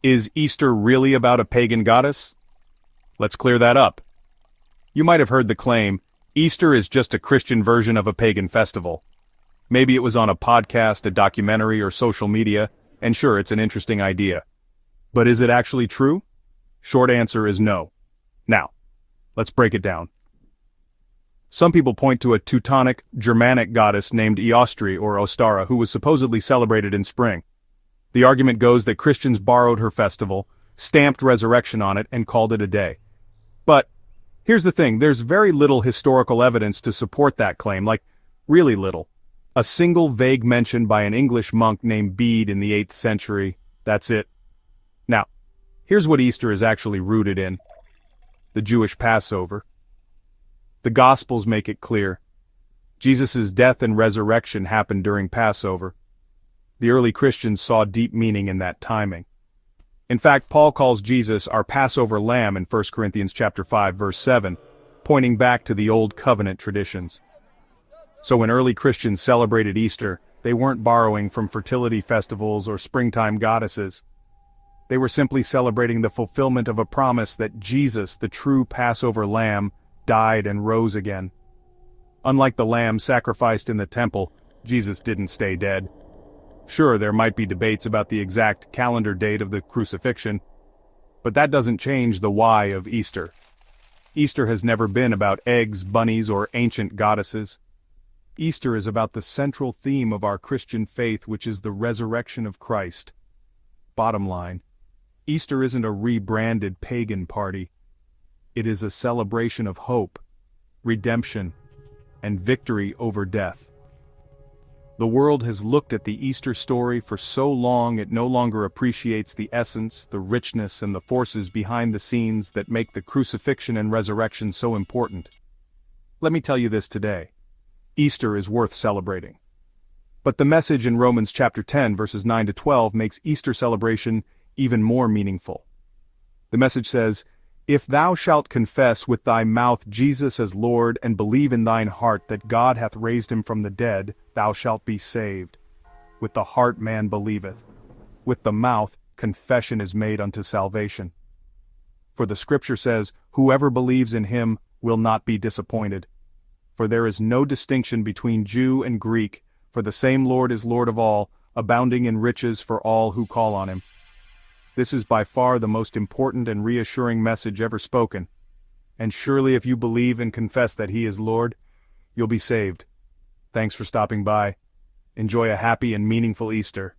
Is Easter really about a pagan goddess? Let's clear that up. You might have heard the claim, Easter is just a Christian version of a pagan festival. Maybe it was on a podcast, a documentary, or social media, and sure, it's an interesting idea. But is it actually true? Short answer is no. Now, let's break it down. Some people point to a Teutonic, Germanic goddess named Eostri or Ostara who was supposedly celebrated in spring. The argument goes that Christians borrowed her festival, stamped resurrection on it, and called it a day. But here's the thing, there's very little historical evidence to support that claim, like, really little. A single vague mention by an English monk named Bede in the 8th century, that's it. Now, here's what Easter is actually rooted in. The Jewish Passover. The Gospels make it clear. Jesus' death and resurrection happened during Passover. The early Christians saw deep meaning in that timing. In fact, Paul calls Jesus our Passover lamb in 1 Corinthians chapter 5, verse 7, pointing back to the Old Covenant traditions. So when early Christians celebrated Easter, they weren't borrowing from fertility festivals or springtime goddesses. They were simply celebrating the fulfillment of a promise that Jesus, the true Passover lamb, died and rose again. Unlike the lamb sacrificed in the temple, Jesus didn't stay dead. Sure, there might be debates about the exact calendar date of the crucifixion, but that doesn't change the why of Easter. Easter has never been about eggs, bunnies, or ancient goddesses. Easter is about the central theme of our Christian faith, which is the resurrection of Christ. Bottom line, Easter isn't a rebranded pagan party. It is a celebration of hope, redemption, and victory over death. The world has looked at the Easter story for so long it no longer appreciates the essence, the richness, and the forces behind the scenes that make the crucifixion and resurrection so important. Let me tell you this today. Easter is worth celebrating. But the message in Romans chapter 10 verses 9 to 12 makes Easter celebration even more meaningful. The message says, "If thou shalt confess with thy mouth Jesus as Lord, and believe in thine heart that God hath raised him from the dead, thou shalt be saved. With the heart man believeth. With the mouth confession is made unto salvation. For the scripture says, Whoever believes in him will not be disappointed. For there is no distinction between Jew and Greek, for the same Lord is Lord of all, abounding in riches for all who call on him." This is by far the most important and reassuring message ever spoken. And surely if you believe and confess that he is Lord, you'll be saved. Thanks for stopping by. Enjoy a happy and meaningful Easter.